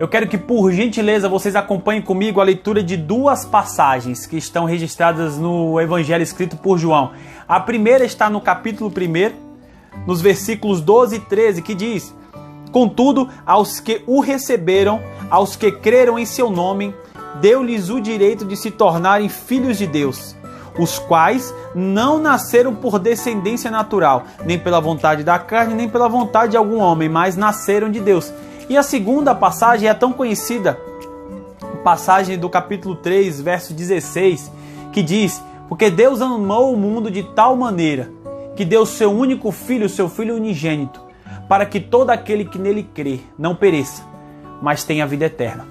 eu quero que, por gentileza, vocês acompanhem comigo a leitura de duas passagens que estão registradas no Evangelho escrito por João. A primeira está no capítulo 1, nos versículos 12 e 13, que diz: Contudo, aos que o receberam, aos que creram em seu nome, deu-lhes o direito de se tornarem filhos de Deus, os quais não nasceram por descendência natural, nem pela vontade da carne, nem pela vontade de algum homem, mas nasceram de Deus. E a segunda passagem é tão conhecida, passagem do capítulo 3, verso 16, que diz: Porque Deus amou o mundo de tal maneira, que deu seu único filho, seu Filho unigênito, para que todo aquele que nele crê não pereça, mas tenha vida eterna.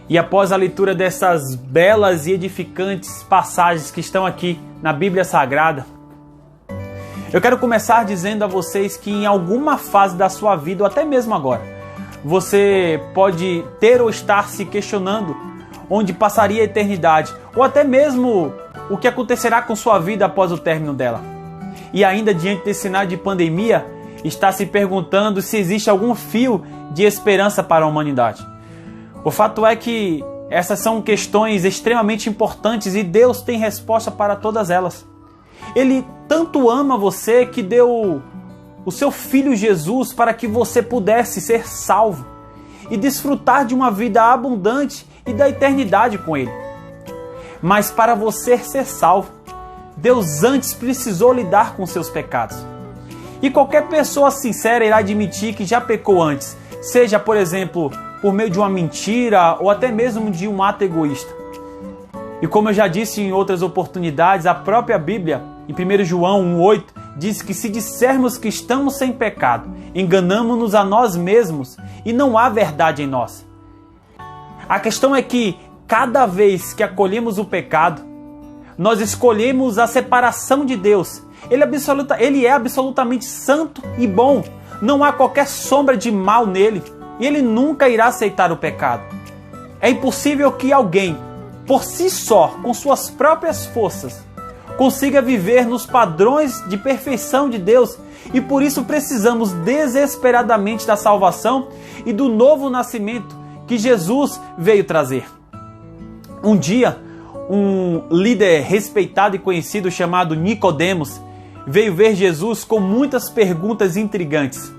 E após a leitura dessas belas e edificantes passagens que estão aqui na Bíblia Sagrada, eu quero começar dizendo a vocês que em alguma fase da sua vida, ou até mesmo agora, você pode ter ou estar se questionando onde passaria a eternidade, ou até mesmo o que acontecerá com sua vida após o término dela. E ainda diante desse cenário de pandemia, está se perguntando se existe algum fio de esperança para a humanidade. O fato é que essas são questões extremamente importantes e Deus tem resposta para todas elas. Ele tanto ama você que deu o seu Filho Jesus para que você pudesse ser salvo e desfrutar de uma vida abundante e da eternidade com Ele. Mas para você ser salvo, Deus antes precisou lidar com seus pecados. E qualquer pessoa sincera irá admitir que já pecou antes, seja, por exemplo, por meio de uma mentira ou até mesmo de um ato egoísta. E como eu já disse em outras oportunidades, a própria Bíblia, em 1 João 1,8, diz que se dissermos que estamos sem pecado, enganamo-nos a nós mesmos e não há verdade em nós. A questão é que cada vez que acolhemos o pecado, nós escolhemos a separação de Deus. Ele é absolutamente santo e bom. Não há qualquer sombra de mal nele. E Ele nunca irá aceitar o pecado. É impossível que alguém, por si só, com suas próprias forças, consiga viver nos padrões de perfeição de Deus. E por isso precisamos desesperadamente da salvação e do novo nascimento que Jesus veio trazer. Um dia, um líder respeitado e conhecido chamado Nicodemos veio ver Jesus com muitas perguntas intrigantes.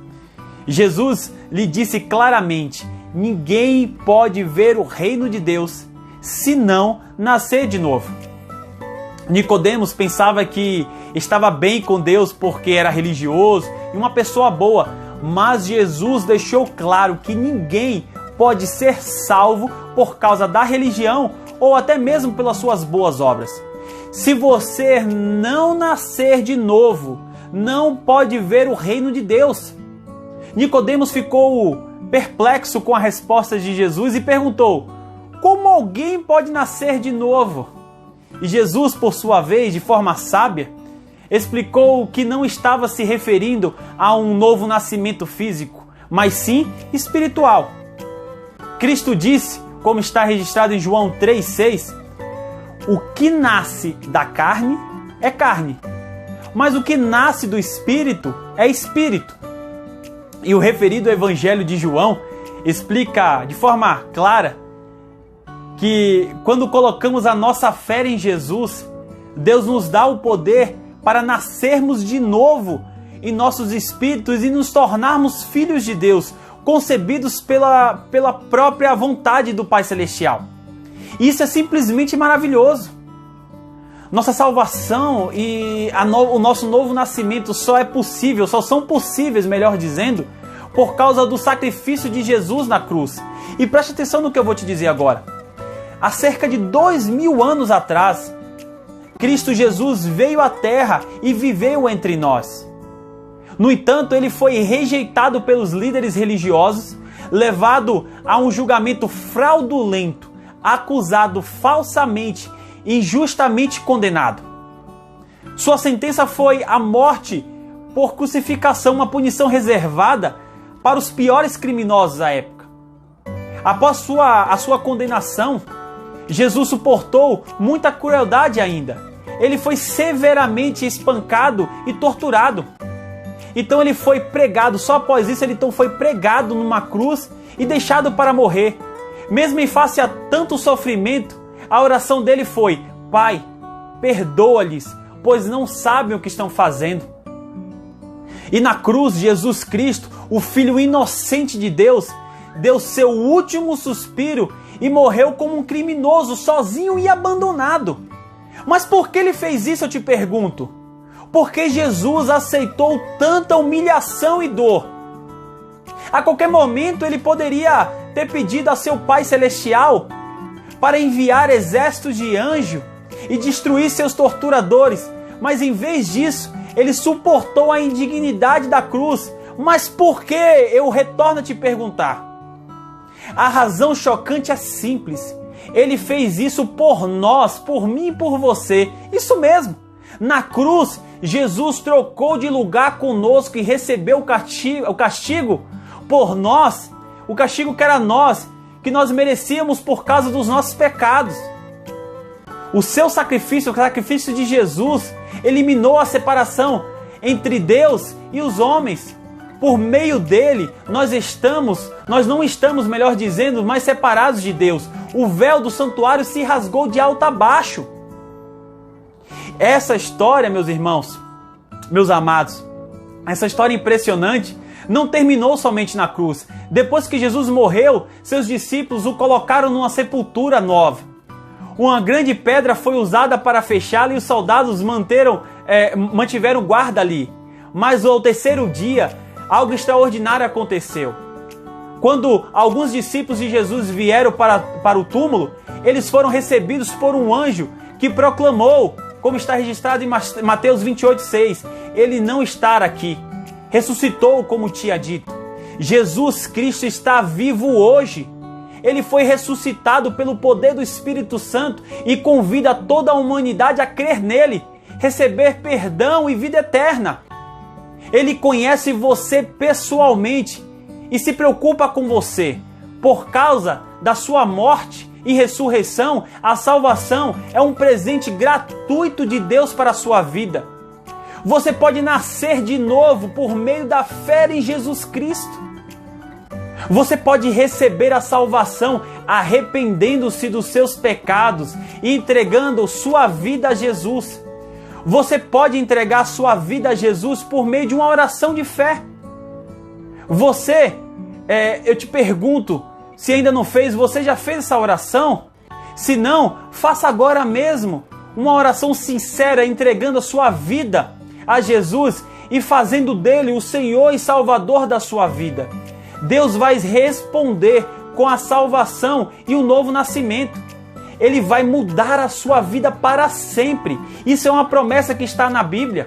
Jesus lhe disse claramente: ninguém pode ver o reino de Deus se não nascer de novo. Nicodemos pensava que estava bem com Deus porque era religioso e uma pessoa boa, mas Jesus deixou claro que ninguém pode ser salvo por causa da religião ou até mesmo pelas suas boas obras. Se você não nascer de novo, não pode ver o reino de Deus. Nicodemos ficou perplexo com a resposta de Jesus e perguntou: como alguém pode nascer de novo? E Jesus, por sua vez, de forma sábia, explicou que não estava se referindo a um novo nascimento físico, mas sim espiritual. Cristo disse, como está registrado em João 3,6, o que nasce da carne é carne, mas o que nasce do Espírito é Espírito. E o referido Evangelho de João explica de forma clara que quando colocamos a nossa fé em Jesus, Deus nos dá o poder para nascermos de novo em nossos espíritos e nos tornarmos filhos de Deus, concebidos pela própria vontade do Pai Celestial. Isso é simplesmente maravilhoso. Nossa salvação e o nosso novo nascimento só são possíveis, melhor dizendo, por causa do sacrifício de Jesus na cruz. E preste atenção no que eu vou te dizer agora. Há cerca de 2000 anos atrás, Cristo Jesus veio à Terra e viveu entre nós. No entanto, ele foi rejeitado pelos líderes religiosos, levado a um julgamento fraudulento, acusado falsamente, injustamente condenado. Sua sentença foi a morte por crucificação, uma punição reservada para os piores criminosos da época. Após a sua condenação, Jesus suportou muita crueldade ainda. Ele foi severamente espancado e torturado. Então ele foi pregado, só após isso ele então foi pregado numa cruz e deixado para morrer. Mesmo em face a tanto sofrimento, a oração dele foi: Pai, perdoa-lhes, pois não sabem o que estão fazendo. E na cruz, Jesus Cristo, o Filho inocente de Deus, deu seu último suspiro e morreu como um criminoso, sozinho e abandonado. Mas por que ele fez isso, eu te pergunto? Porque Jesus aceitou tanta humilhação e dor. A qualquer momento ele poderia ter pedido a seu Pai Celestial para enviar exércitos de anjos e destruir seus torturadores, mas em vez disso, ele suportou a indignidade da cruz. Mas por que? Eu retorno a te perguntar. A razão chocante é simples. Ele fez isso por nós, por mim e por você. Isso mesmo. Na cruz, Jesus trocou de lugar conosco e recebeu o castigo por nós. O castigo que era nós, que nós merecíamos por causa dos nossos pecados. O seu sacrifício, o sacrifício de Jesus, eliminou a separação entre Deus e os homens. Por meio dele, nós não estamos, melhor dizendo, mais separados de Deus. O véu do santuário se rasgou de alto a baixo. Essa história, meus irmãos, meus amados, essa história impressionante não terminou somente na cruz. Depois que Jesus morreu, seus discípulos o colocaram numa sepultura nova. Uma grande pedra foi usada para fechá-la e os soldados mantiveram guarda ali. Mas ao terceiro dia, algo extraordinário aconteceu. Quando alguns discípulos de Jesus vieram para o túmulo, eles foram recebidos por um anjo que proclamou, como está registrado em Mateus 28:6, ele não está aqui, ressuscitou como tinha dito. Jesus Cristo está vivo hoje. Ele foi ressuscitado pelo poder do Espírito Santo e convida toda a humanidade a crer nele, receber perdão e vida eterna. Ele conhece você pessoalmente e se preocupa com você. Por causa da sua morte e ressurreição, a salvação é um presente gratuito de Deus para a sua vida. Você pode nascer de novo por meio da fé em Jesus Cristo. Você pode receber a salvação arrependendo-se dos seus pecados e entregando sua vida a Jesus. Você pode entregar sua vida a Jesus por meio de uma oração de fé. Eu te pergunto, se ainda não fez, você já fez essa oração? Se não, faça agora mesmo uma oração sincera, entregando a sua vida a Jesus e fazendo dele o Senhor e Salvador da sua vida. Deus vai responder com a salvação e o novo nascimento. Ele vai mudar a sua vida para sempre. Isso é uma promessa que está na Bíblia.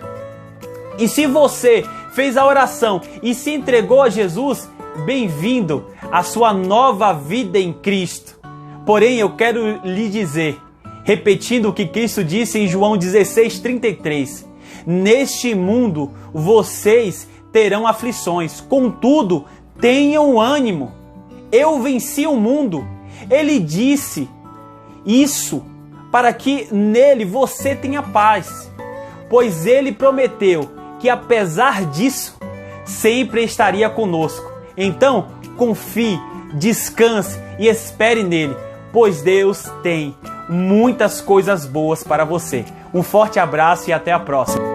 E se você fez a oração e se entregou a Jesus, bem-vindo à sua nova vida em Cristo. Porém, eu quero lhe dizer, repetindo o que Cristo disse em João 16:33, neste mundo vocês terão aflições, contudo, tenham ânimo. Eu venci o mundo. Ele disse isso para que nele você tenha paz, pois ele prometeu que apesar disso, sempre estaria conosco. Então, confie, descanse e espere nele, pois Deus tem muitas coisas boas para você. Um forte abraço e até a próxima.